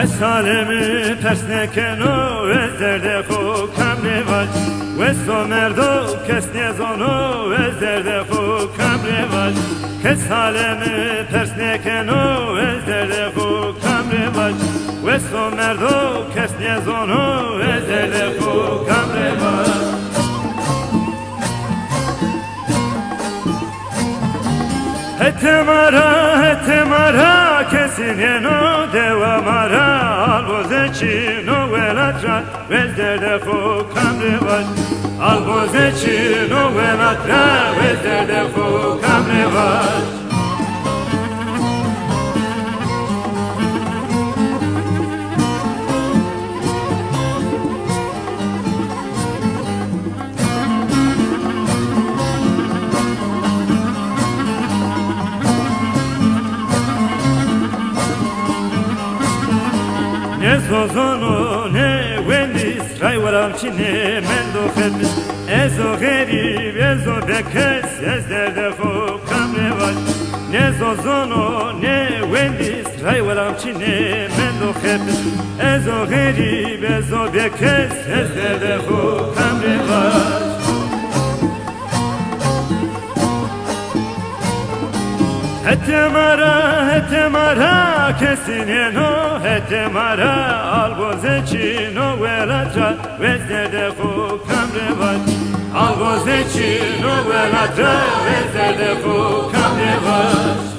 salemi persnekeno ezderde ko kamrevaj ve somerdo kesnezono ezderde ko kamrevaj ke salemi persnekeno ezderde ko kamrevaj ve somerdo kesnezono ezderde ko kamrevaj Hetemara kesineno devamara albozecino velatra vezderde fo kamrevaj albozecino velatra vezderde fo kamrevaj Ne zozono ne wendis rayvaram çine mendo khedmis ezo gherib ezo bekes ezderde fo kamrevaj ne zozono ne wendis rayvaram çine mendo khedmis ezo gherib ezo bekes ezderde fo kamrevaj Hetemara kesineno hetemara albozecino velatra vezderde fo kamrevaj albozecino velatra vezderde fo kamrevaj